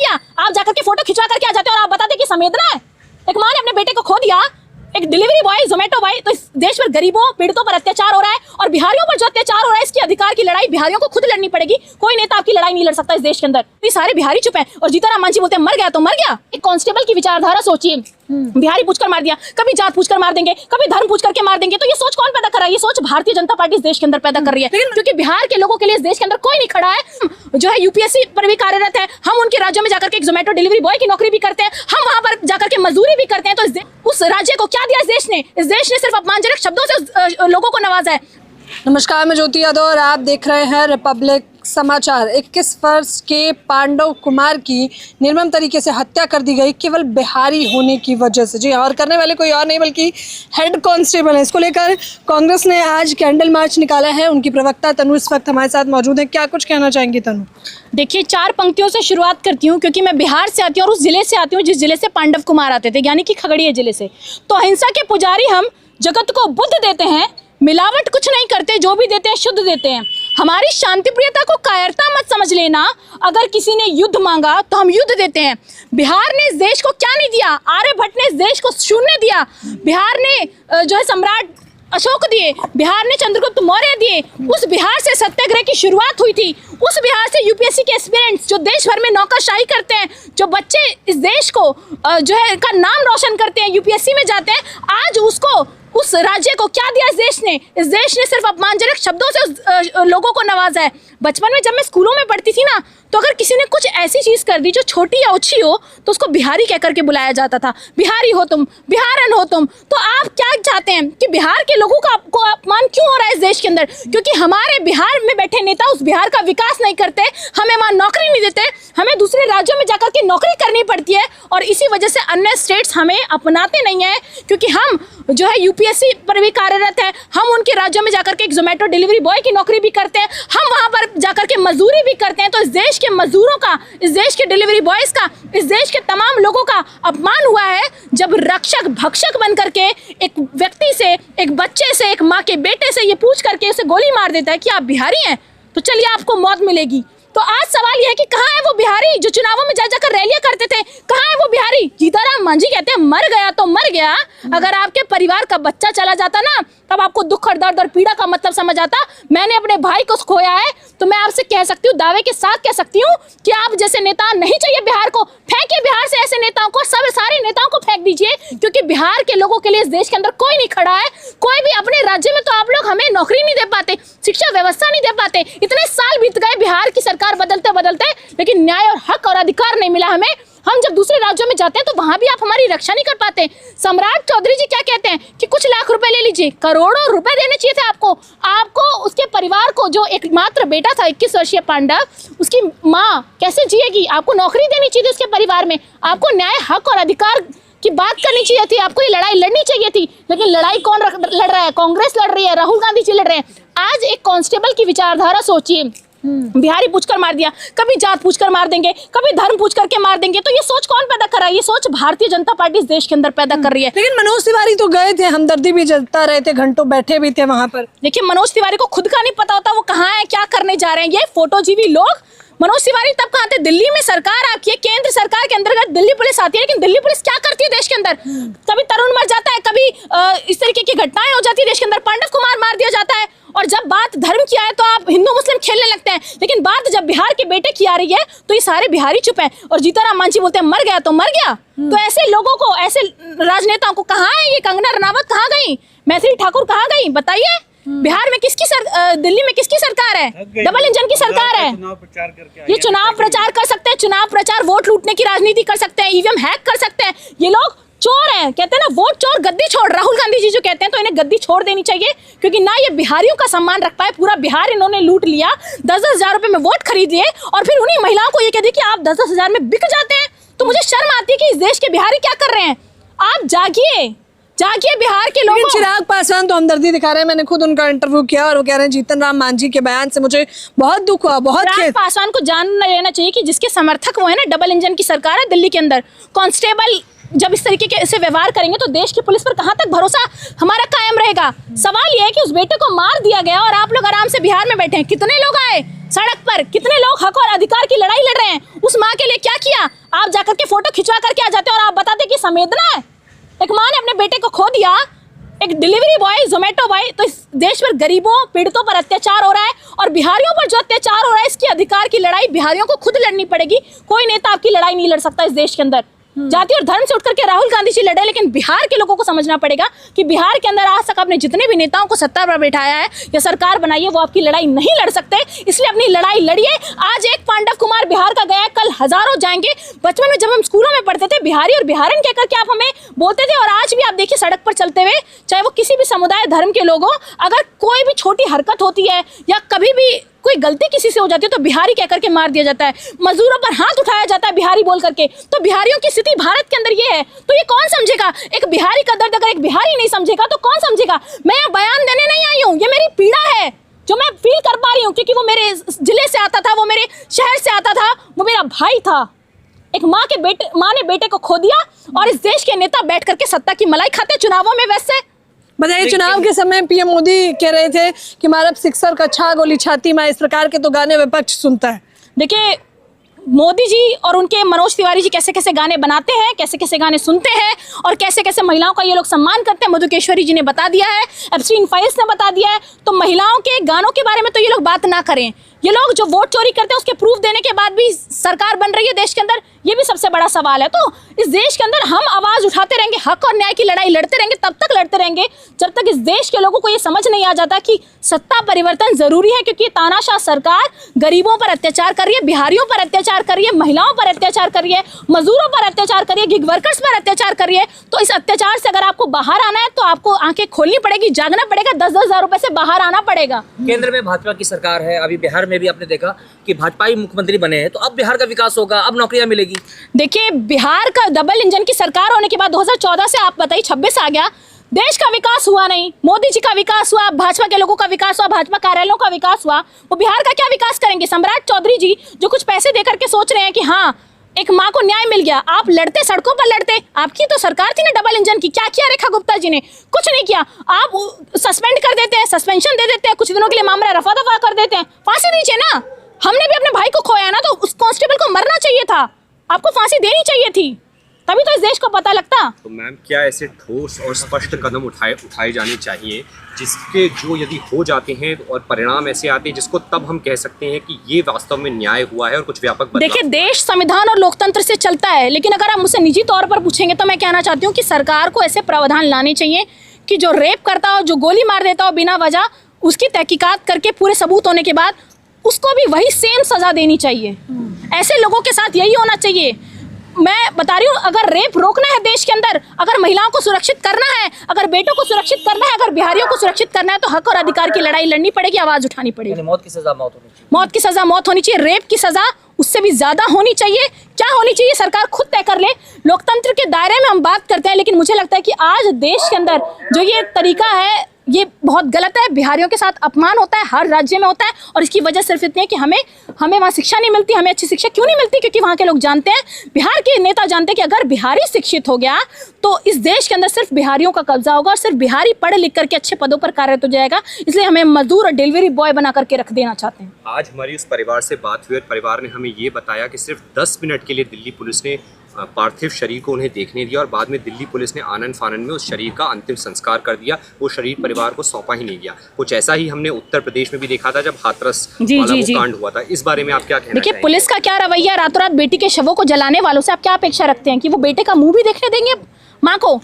किया? आप जाकर के फोटो खिंचवा करके आ जाते हो और आप बताते कि संवेदना है। एक माँ ने अपने बेटे को खो दिया, एक डिलीवरी बॉय, जोमेटो बॉय। तो इस देश में गरीबों पीड़ितों पर अत्याचार हो रहा है और बिहारियों पर जो अत्याचार हो रहा है, इसकी अधिकार की लड़ाई बिहारियों को खुद लड़नी पड़ेगी। कोई नेता आपकी लड़ाई नहीं लड़ सकता इस देश के अंदर। ये सारे बिहारी चुप हैं और जीतन राम मांझी बोलते हैं मर गया तो मर गया। एक कांस्टेबल की विचारधारा सोचिए, बिहारी पूछकर मार दिया, कभी जात पूछकर मार देंगे, कभी धर्म पूछ करके मार देंगे। तो ये सोच कौन पैदा कर रहा है? ये सोच भारतीय जनता पार्टी इस देश के अंदर पैदा कर रही है, क्योंकि बिहार के लोगों के लिए इस देश के अंदर कोई नहीं खड़ा है। जो है यूपीएससी पर भी कार्यरत है, हम उनके राज्यों में जाकर के एक जोमेटो डिलीवरी बॉय की नौकरी भी करते हैं, हम वहां पर जाकर के मजदूरी भी करते हैं। तो उस राज्य को क्या दिया इस देश ने? इस देश ने सिर्फ अपमानजनक शब्दों से लोगों को नवाजा है। नमस्कार, मैं ज्योति यादव और आप देख रहे हैं रिपब्लिक समाचार। 21 वर्ष के पांडव कुमार की निर्मम तरीके से हत्या कर दी गई केवल बिहारी होने की वजह से। जी, और करने वाले कोई और नहीं बल्कि हेड कांस्टेबल है। इसको लेकर कांग्रेस ने आज कैंडल मार्च निकाला है। उनकी प्रवक्ता तनु इस वक्त हमारे साथ मौजूद है। क्या कुछ कहना चाहेंगी तनु? देखिए, 4 पंक्तियों से शुरुआत करती हूँ, क्योंकि मैं बिहार से आती हूँ और उस जिले से आती हूँ जिस जिले से पांडव कुमार आते थे, यानी कि खगड़िया जिले से। तो अहिंसा के पुजारी हम, जगत को बुद्ध देते हैं, मिलावट कुछ नहीं करते, जो भी देते हैं शुद्ध देते हैं। हमारी शांति प्रियता को कायरता मत समझ लेना। अगर किसी ने युद्ध मांगा तो हम युद्ध देते हैं। बिहार ने इस देश को क्या नहीं दिया? आर्यभट्ट ने इस देश को शून्य दिया। बिहार ने जो है सम्राट अशोक दिए, बिहार ने चंद्रगुप्त मौर्य दिए। उस बिहार से सत्याग्रह की शुरुआत हुई थी। उस बिहार से यूपीएससी के एस्पिरेंट्स जो देश भर में नौकरशाही करते हैं, जो बच्चे इस देश को जो है का नाम रोशन करते हैं, यूपीएससी में जाते हैं, आज उसको उस राज्य को क्या दिया इस देश ने? इस देश ने सिर्फ अपमानजनक शब्दों से लोगों को नवाजा है। बचपन में जब मैं स्कूलों में पढ़ती थी ना, तो अगर किसी ने कुछ ऐसी चीज कर दी जो छोटी या ऊंची हो, तो उसको बिहारी कह करके बुलाया जाता था। बिहारी हो तुम, बिहारन हो तुम। तो आप क्या चाहते हैं कि बिहार के लोगों का आपको अपमान क्यों हो रहा है इस देश के अंदर? क्योंकि हमारे बिहार में बैठे नेता उस बिहार का विकास नहीं करते, हमें वहां नौकरी नहीं देते, हमें दूसरे राज्यों में जाकर के नौकरी करनी पड़ती है। और इसी वजह से अन्य स्टेट्स हमें अपनाते नहीं है, क्योंकि हम जो है यूपीएससी पर भी कार्यरत है, हम उनके राज्यों में जाकर के एक जोमेटो डिलीवरी बॉय की नौकरी भी करते हैं, हम वहां पर जाकर के मजदूरी भी करते हैं। तो इस देश के मजदूरों का, इस देश के डिलीवरी बॉयज का, इस देश के तमाम लोगों का अपमान हुआ है जब रक्षक भक्षक बन करके एक व्यक्ति से, एक बच्चे से, एक माँ के बेटे से ये पूछ करके उसे गोली मार देता है कि आप बिहारी हैं तो चलिए आपको मौत मिलेगी। तो आज सवाल यह है कि कहाँ है वो बिहारी जो चुनावों में जा जाकर रैलियां करते थे? कहाँ है वो बिहारी? जीतन राम मांझी कहते हैं मर गया तो मर गया। अगर आपके परिवार का बच्चा चला जाता ना, तब आपको दुख और दर्द और पीड़ा का मतलब समझ आता। मैंने अपने भाई को खोया है, तो मैं आपसे कह सकती हूँ, दावे के साथ कह सकती हूँ कि आप जैसे नेता नहीं चाहिए बिहार को। फेंकिए बिहार से ऐसे नेताओं को, सब सारे नेताओं को फेंक दीजिए, क्योंकि बिहार के लोगों के लिए इस देश के अंदर कोई नहीं खड़ा है। कोई भी अपने राज्य में, तो आप लोग हमें नौकरी नहीं दे पाते, शिक्षा व्यवस्था नहीं दे पाते। इतने साल बीत गए बिहार की सरकार बदलते बदलते, लेकिन न्याय और हक और अधिकार नहीं मिला हमें। हम जब दूसरे राज्यों में जाते हैं तो वहां भी आप हमारी रक्षा नहीं कर पाते। सम्राट चौधरी जी क्या कहते हैं कि कुछ लाख रुपए ले लीजिए, करोड़ों रुपए देने चाहिए थे आपको। आपको उसके परिवार को, जो एकमात्र बेटा था 21 वर्षीय पांडव, उसकी माँ कैसे जिएगी? आपको नौकरी देनी चाहिए थी उसके परिवार में। आपको न्याय हक और अधिकार की बात करनी चाहिए थी, आपको ये लड़ाई लड़नी चाहिए थी। लेकिन लड़ाई कौन लड़ रहा है? कांग्रेस लड़ रही है, राहुल गांधी जी लड़ रहे हैं। आज एक कांस्टेबल की विचारधारा सोचिए, बिहारी पूछकर मार दिया, कभी जात पूछकर मार देंगे, कभी धर्म पूछ करके मार देंगे। तो ये सोच कौन पैदा कर रहा है? ये सोच भारतीय जनता पार्टी इस देश के अंदर पैदा कर रही है। लेकिन मनोज तिवारी तो गए थे, हमदर्दी भी जता रहे थे, घंटों बैठे भी थे वहां पर। देखिए, मनोज तिवारी को खुद का नहीं पता होता वो कहाँ है, क्या करने जा रहे हैं। ये फोटोजीवी लोग। मनोज तिवारी तब कहाँ थे? दिल्ली में सरकार आपकी है, केंद्र सरकार के अंतर्गत दिल्ली पुलिस आती है, लेकिन दिल्ली पुलिस क्या करती है देश के अंदर? कभी तरुण मर जाता है, कभी इस तरीके की घटनाएं हो जाती है देश के अंदर, पांडव कुमार मार दिया जाता है। और जब बात धर्म की आए तो आप हिंदू मुस्लिम खेलने लगते हैं, लेकिन बात जब बिहार के बेटे की आ रही है तो ये सारे बिहारी चुप हैं और जीतन राम मांझी बोलते हैं मर गया तो मर गया। तो ऐसे लोगों को, ऐसे राजनेताओं को कहाँ है ये? कंगना रनावत कहाँ गई? मैथिली ठाकुर कहाँ गई? बताइए। बिहार में किसकी दिल्ली में किसकी सरकार है? डबल इंजन की सरकार है। ये चुनाव प्रचार कर सकते हैं, चुनाव प्रचार, वोट लूटने की राजनीति कर सकते हैं, ईवीएम हैक कर सकते हैं। ये लोग चोर हैं, कहते हैं ना वोट चोर गद्दी छोड़। राहुल गांधी जी जो कहते हैं, तो इन्हें गद्दी छोड़ देनी चाहिए, क्योंकि ना ये बिहारियों का सम्मान रख पाए। पूरा बिहार इन्होंने लूट लिया, 10-10 हजार रुपए में वोट खरीद लिए और फिर उन्हीं महिलाओं को ये कह दिया कि आप 10-10 हजार में बिक जाते हैं। तो मुझे शर्म आती है कि इस देश के बिहारी क्या कर रहे हैं। आप जागिए, जागिए बिहार के लोगों। चिराग पासवान तो हमदर्दी दिखा रहे हैं। मैंने खुद उनका इंटरव्यू किया और वो कह रहे हैं जीतन राम मांझी के बयान से मुझे बहुत दुख हुआ, बहुत चिराग पासवान को जान लेना चाहिए कि जिसके समर्थक वो है ना, डबल इंजन की सरकार है दिल्ली के अंदर। कांस्टेबल जब इस तरीके के से व्यवहार करेंगे तो देश की पुलिस पर कहां तक भरोसा हमारा कायम रहेगा? सवाल यह है कि उस बेटे को मार दिया गया और आप लोग आराम से बिहार में बैठे हैं। कितने लोग आए सड़क पर, कितने लोग हक और अधिकार की लड़ाई लड़ रहे हैं? उस माँ के लिए क्या किया? जाते हैं और आप बताते कि संवेदना है। एक माँ ने अपने बेटे को खो दिया, एक डिलीवरी बॉय, जोमेटो बॉय। तो इस देश में गरीबों पीड़ितों पर अत्याचार हो रहा है और बिहारियों पर जो अत्याचार हो रहा है, इसकी अधिकार की लड़ाई बिहारियों को खुद लड़नी पड़ेगी। कोई नेता आपकी लड़ाई नहीं लड़ सकता इस देश के अंदर। जाति और धर्म से उठकर के राहुल गांधी जी लड़े, लेकिन बिहार के लोगों को समझना पड़ेगा कि बिहार के अंदर आज तक आपने जितने भी नेताओं को सत्ता पर बिठाया है या सरकार बनाई है, वो आपकी लड़ाई नहीं लड़ सकते। इसलिए अपनी लड़ाई लड़िए। आज एक पांडव कुमार बिहार का गया, कल हजारों जाएंगे। बचपन में जब हम स्कूलों में पढ़ते थे, बिहारी और बिहारन कहकर के आप हमें बोलते थे, और आज भी आप देखिए सड़क पर चलते हुए, चाहे वो किसी भी समुदाय धर्म के लोग हो, अगर कोई भी छोटी हरकत होती है या कभी भी कोई गलती किसी से हो जाती है तो बिहारी कह करके मार दिया जाता है, मजदूरों पर हाथ उठाया जाता है बिहारी बोल करके। तो बिहारियों की स्थिति भारत के अंदर ये है, तो ये कौन समझेगा? एक बिहारी का दर्द अगर एक बिहारी नहीं समझेगा तो कौन समझेगा? मैं यहाँ बयान देने नहीं आई हूँ, ये मेरी पीड़ा है जो मैं फील कर पा रही हूँ, क्योंकि वो मेरे जिले से आता था, वो मेरे शहर से आता था, वो मेरा भाई था। एक माँ ने बेटे को खो दिया और इस देश के नेता बैठ करके सत्ता की मलाई खाते चुनावों में। वैसे बताइए, चुनाव के समय पीएम मोदी कह रहे थे कि मारब सिक्सर का छा गोली छाती में, इस प्रकार के तो गाने विपक्ष सुनता है। देखिए, मोदी जी और उनके मनोज तिवारी जी कैसे कैसे गाने बनाते हैं, कैसे कैसे गाने सुनते हैं और कैसे कैसे महिलाओं का ये लोग सम्मान करते हैं, मधुकेश्वरी जी ने बता दिया है, एप्स्टीन फाइल्स ने बता दिया है। तो महिलाओं के गानों के बारे में तो ये लोग बात ना करें। ये लोग जो वोट चोरी करते हैं उसके प्रूफ देने के बाद भी सरकार बन रही है देश के अंदर, ये भी सबसे बड़ा सवाल है। तो इस देश के अंदर हम आवाज उठाते रहेंगे, हक और न्याय की लड़ाई लड़ते रहेंगे, तब तक लड़ते रहेंगे जब तक इस देश के लोगों को ये समझ नहीं आ जाता कि सत्ता परिवर्तन जरूरी है। क्योंकि तानाशाह सरकार गरीबों पर अत्याचार कर रही है, बिहारियों पर अत्याचार कर रही है, महिलाओं पर अत्याचार कर रही है, मजदूरों पर अत्याचार कर रही है, गिग वर्कर्स पर अत्याचार कर रही है। तो इस अत्याचार से अगर आपको बाहर आना है तो आपको आंखें खोलनी पड़ेगी, जागना पड़ेगा, 10-10 हज़ार रुपए से बाहर आना पड़ेगा। केंद्र में भाजपा की सरकार है, अभी बिहार में भी आपने देखा कि भाजपा ही मुख्यमंत्री बने हैं, तो अब बिहार का विकास होगा, अब नौकरियां मिलेगी। देखिए, बिहार का डबल इंजन की सरकार होने के बाद 2014 से आप बताइए 26 आ गया, देश का विकास हुआ नहीं। मोदी जी का विकास हुआ, भाजपा के लोगों का विकास हुआ, भाजपा कार्यालयों का विकास हुआ। वो बिहार का क्या विकास करेंगे? सम्राट चौधरी जी जो कुछ पैसे देकर के सोच रहे हैं कि हाँ एक माँ को न्याय मिल गया, आप लड़ते, सड़कों पर लड़ते। आपकी तो सरकार थी ना डबल इंजन की, क्या किया रेखा गुप्ता जी ने? कुछ नहीं किया। आप सस्पेंड कर देते हैं, सस्पेंशन दे देते हैं, कुछ दिनों के लिए मामला रफा दफा कर देते हैं, फांसी दीजिए ना। हमने भी अपने भाई को खोया ना, तो उस कांस्टेबल को मरना चाहिए था, आपको फांसी देनी चाहिए थी, तभी तो इस देश को पता लगता। तो मैम, क्या ऐसे ठोस और स्पष्ट कदम उठाए जाने चाहिए जिसके जो यदि हो जाते हैं और परिणाम ऐसे आते हैं जिसको तब हम कह सकते हैं कि ये वास्तव में न्याय हुआ है और कुछ व्यापक बदलाव? देखिए, देश संविधान और लोकतंत्र से चलता है, लेकिन अगर आप मुझसे निजी तौर पर पूछेंगे तो मैं कहना चाहती हूँ कि सरकार को ऐसे प्रावधान लाने चाहिए कि जो रेप करता हो, जो गोली मार देता हो बिना वजह, उसकी तहकीकात करके पूरे सबूत होने के बाद उसको भी वही सेम सजा देनी चाहिए। ऐसे लोगों के साथ यही होना चाहिए। मैं बता रही हूँ, अगर रेप रोकना है देश के अंदर, अगर महिलाओं को सुरक्षित करना है, अगर बेटों को सुरक्षित करना है, अगर बिहारियों को सुरक्षित करना है, तो हक और अधिकार की लड़ाई लड़नी पड़ेगी, आवाज उठानी पड़ेगी। मौत की सजा मौत होनी चाहिए, मौत की सजा मौत होनी चाहिए, रेप की सजा उससे भी ज्यादा होनी चाहिए। क्या होनी चाहिए सरकार खुद तय कर ले। लोकतंत्र के दायरे में हम बात करते हैं, लेकिन मुझे लगता है कि आज देश के अंदर जो ये तरीका है ये बहुत गलत है। बिहारियों के साथ अपमान होता है, हर राज्य में होता है, और इसकी वजह सिर्फ इतनी है कि हमें वहाँ शिक्षा नहीं मिलती। हमें अच्छी शिक्षा क्यों नहीं मिलती? क्योंकि वहाँ के लोग जानते हैं, बिहार के नेता जानते हैं कि अगर बिहारी शिक्षित हो गया तो इस देश के अंदर सिर्फ बिहारियों का कब्जा होगा और सिर्फ बिहारी पढ़ लिख करके अच्छे पदों पर कार्यरत हो जाएगा। इसलिए हमें मजदूर और डिलीवरी बॉय बना करके रख देना चाहते हैं। आज हमारी उस परिवार से बात हुई और परिवार ने हमें ये बताया कि सिर्फ 10 मिनट के लिए दिल्ली पुलिस ने पार्थिव शरीर को उन्हें देखने दिया और बाद में दिल्ली पुलिस ने आनन फानन में उस शरीर का अंतिम संस्कार कर दिया। वो शरीर परिवार को सौंपा ही नहीं गया। कुछ ऐसा ही हमने उत्तर प्रदेश में भी देखा था जब हाथरस वाला वो कांड हुआ था। इस बारे में आप क्या कहना देखिए, चाहेंगे? पुलिस का क्या रवैया, रातों रात बेटी के शवों को जलाने वालों से आप क्या अपेक्षा रखते हैं कि वो बेटे का मुंह भी देखने देंगे माँ को?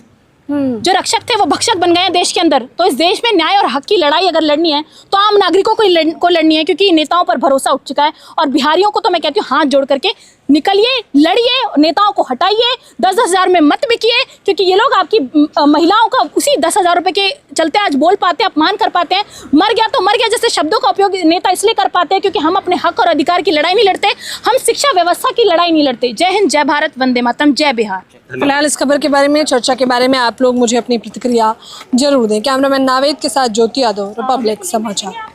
जो रक्षक थे वो भक्षक बन गए हैं देश के अंदर। तो इस देश में न्याय और हक की लड़ाई अगर लड़नी है तो आम नागरिकों को लड़नी है, क्योंकि नेताओं पर भरोसा उठ चुका है। और बिहारियों को तो मैं कहती हूँ हाथ जोड़ करके निकलिए, लड़िए, नेताओं को हटाइए, 10-10 हज़ार में मत बिकिए, क्योंकि ये लोग आपकी महिलाओं का उसी 10 हज़ार रुपए के चलते आज बोल पाते हैं, अपमान कर पाते हैं। मर गया तो मर गया जैसे शब्दों का उपयोग नेता इसलिए कर पाते हैं क्योंकि हम अपने हक और अधिकार की लड़ाई नहीं लड़ते, हम शिक्षा व्यवस्था की लड़ाई नहीं लड़ते। जय हिंद, जय भारत, वंदे मातरम, जय बिहार। फिलहाल इस खबर के बारे में, चर्चा के बारे में आप लोग मुझे अपनी प्रतिक्रिया जरूर दें। कैमरामैन नावेद के साथ ज्योति यादव, रिपब्लिक समाचार।